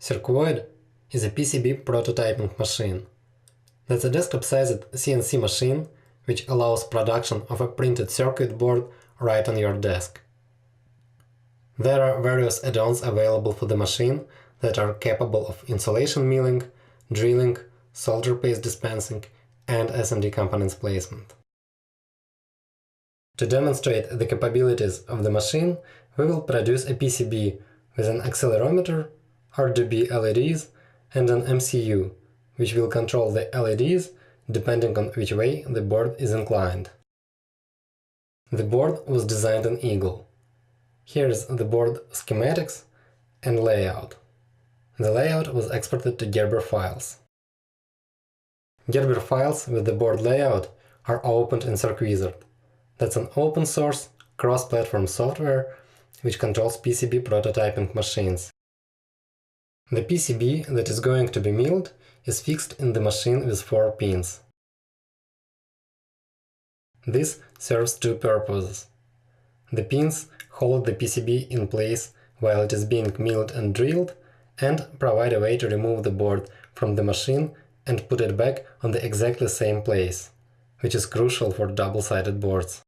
Cirqoid is a PCB prototyping machine. That's a desktop-sized CNC machine which allows production of a printed circuit board right on your desk. There are various add-ons available for the machine that are capable of insulation milling, drilling, solder paste dispensing, and SMD components placement. To demonstrate the capabilities of the machine, we will produce a PCB with an accelerometer, RGB LEDs, and an MCU, which will control the LEDs depending on which way the board is inclined. The board was designed in Eagle. Here is the board schematics and layout. The layout was exported to Gerber files. Gerber files with the board layout are opened in Circwizard. That's an open source, cross-platform software which controls PCB prototyping machines. The PCB that is going to be milled is fixed in the machine with 4 pins. This serves two purposes. The pins hold the PCB in place while it is being milled and drilled, and provide a way to remove the board from the machine and put it back on the exactly same place, which is crucial for double-sided boards.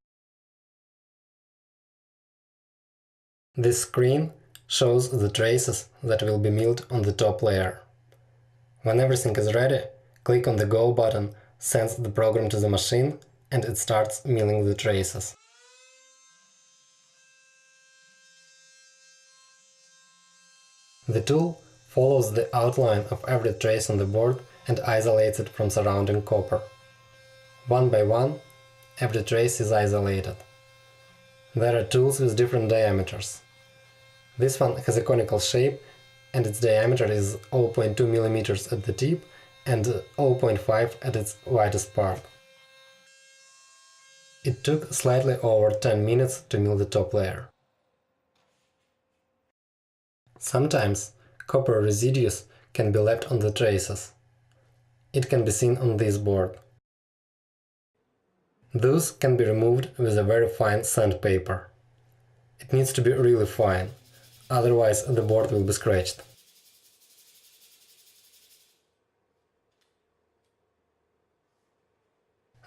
This screen shows the traces that will be milled on the top layer. When everything is ready, click on the Go button, sends the program to the machine, and it starts milling the traces. The tool follows the outline of every trace on the board and isolates it from surrounding copper. One by one, every trace is isolated. There are tools with different diameters. This one has a conical shape and its diameter is 0.2 mm at the tip and 0.5 at its widest part. It took slightly over 10 minutes to mill the top layer. Sometimes copper residues can be left on the traces. It can be seen on this board. Those can be removed with a very fine sandpaper. It needs to be really fine, otherwise the board will be scratched.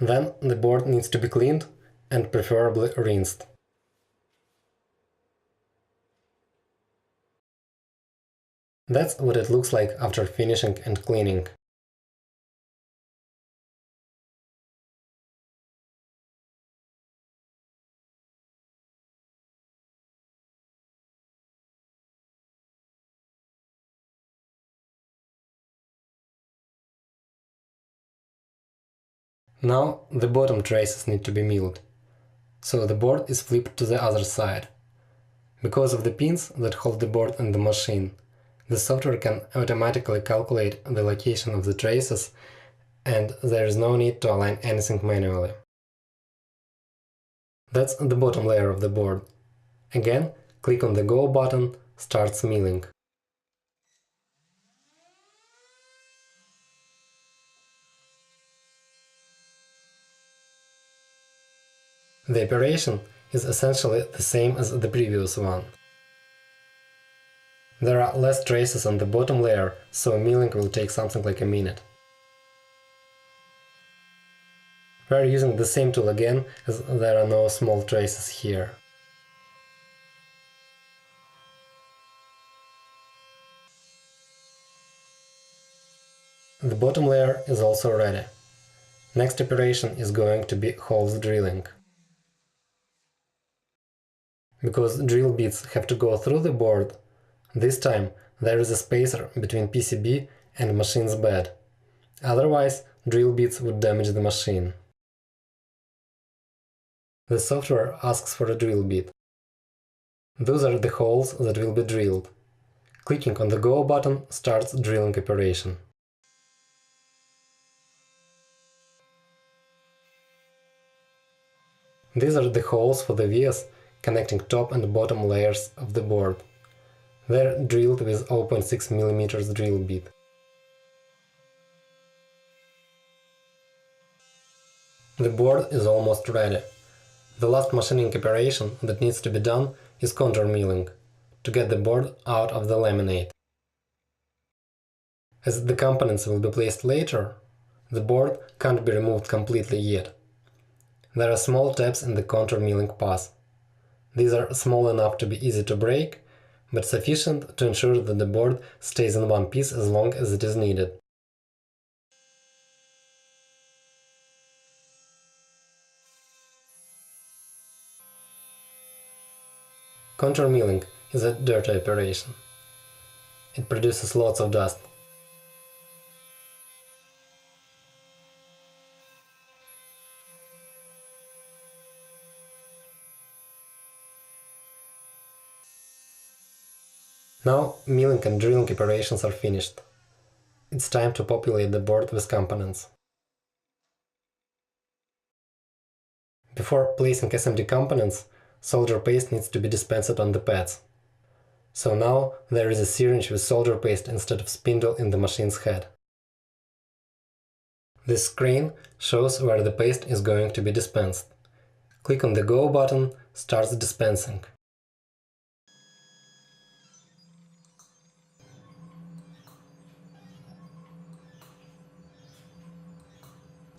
Then the board needs to be cleaned and preferably rinsed. That's what it looks like after finishing and cleaning. Now the bottom traces need to be milled, so the board is flipped to the other side. Because of the pins that hold the board and the machine, the software can automatically calculate the location of the traces, and there is no need to align anything manually. That's the bottom layer of the board. Again, click on the Go button, starts milling. The operation is essentially the same as the previous one. There are less traces on the bottom layer, so milling will take something like a minute. We are using the same tool again, as there are no small traces here. The bottom layer is also ready. Next operation is going to be holes drilling. Because drill bits have to go through the board, this time there is a spacer between PCB and machine's bed. Otherwise, drill bits would damage the machine. The software asks for a drill bit. Those are the holes that will be drilled. Clicking on the Go button starts drilling operation. These are the holes for the vias connecting top and bottom layers of the board. They're drilled with 0.6 mm drill bit. The board is almost ready. The last machining operation that needs to be done is contour milling, to get the board out of the laminate. As the components will be placed later, the board can't be removed completely yet. There are small tabs in the contour milling path. These are small enough to be easy to break, but sufficient to ensure that the board stays in one piece as long as it is needed. Contour milling is a dirty operation. It produces lots of dust. Now milling and drilling operations are finished. It's time to populate the board with components. Before placing SMD components, solder paste needs to be dispensed on the pads. So now there is a syringe with solder paste instead of spindle in the machine's head. This screen shows where the paste is going to be dispensed. Click on the Go button, starts dispensing.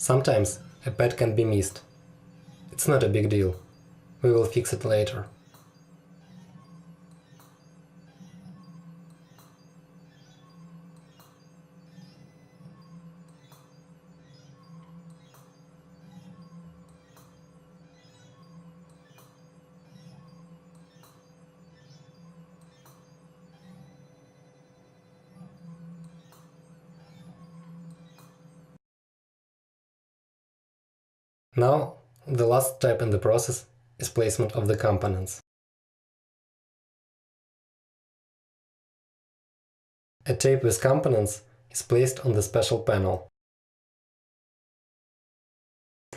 Sometimes a pad can be missed. It's not a big deal. We will fix it later. Now, the last step in the process is placement of the components. A tape with components is placed on the special panel.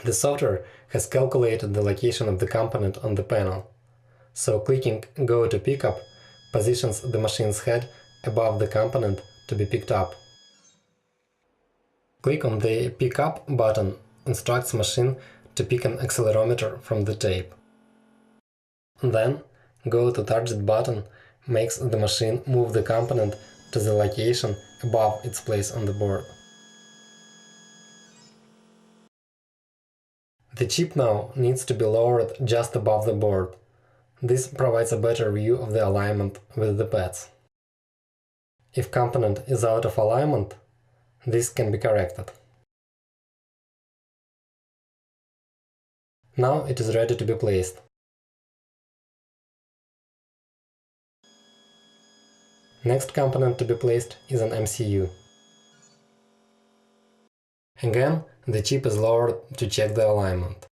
The software has calculated the location of the component on the panel, so clicking Go to Pickup positions the machine's head above the component to be picked up. Click on the Pick Up button, instructs machine to pick an accelerometer from the tape. Then, Go to Target button makes the machine move the component to the location above its place on the board. The chip now needs to be lowered just above the board. This provides a better view of the alignment with the pads. If component is out of alignment, this can be corrected. Now it is ready to be placed. Next component to be placed is an MCU. Again, the chip is lowered to check the alignment.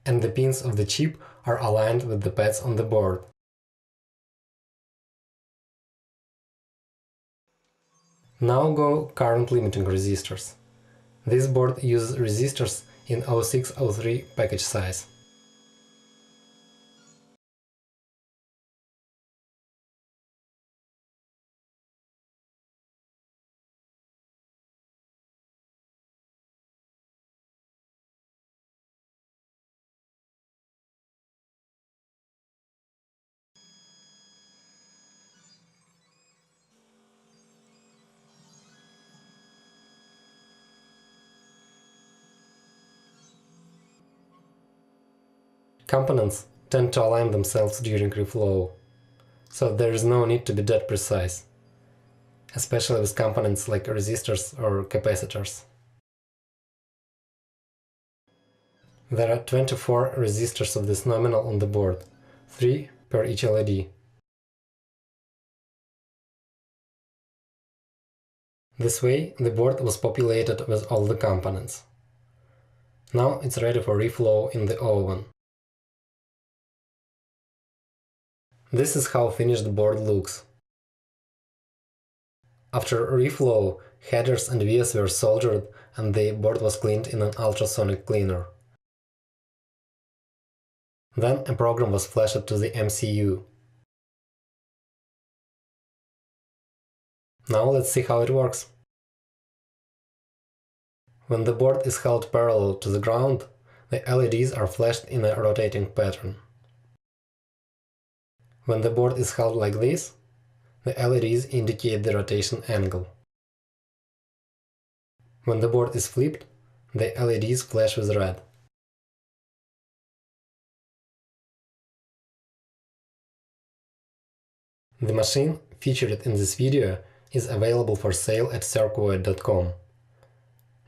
And the pins of the chip are aligned with the pads on the board. Now go current limiting resistors. This board uses resistors in 0603 package size. Components tend to align themselves during reflow, so there is no need to be that precise, especially with components like resistors or capacitors. There are 24 resistors of this nominal on the board, 3 per each LED. This way, the board was populated with all the components. Now it's ready for reflow in the oven. This is how finished board looks. After reflow, headers and vias were soldered and the board was cleaned in an ultrasonic cleaner. Then a program was flashed to the MCU. Now let's see how it works. When the board is held parallel to the ground, the LEDs are flashed in a rotating pattern. When the board is held like this, the LEDs indicate the rotation angle. When the board is flipped, the LEDs flash with red. The machine featured in this video is available for sale at Cirqoid.com.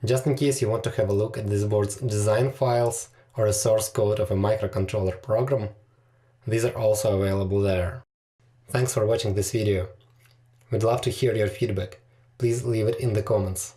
Just in case you want to have a look at this board's design files or a source code of a microcontroller program, these are also available there. Thanks for watching this video. We'd love to hear your feedback. Please leave it in the comments.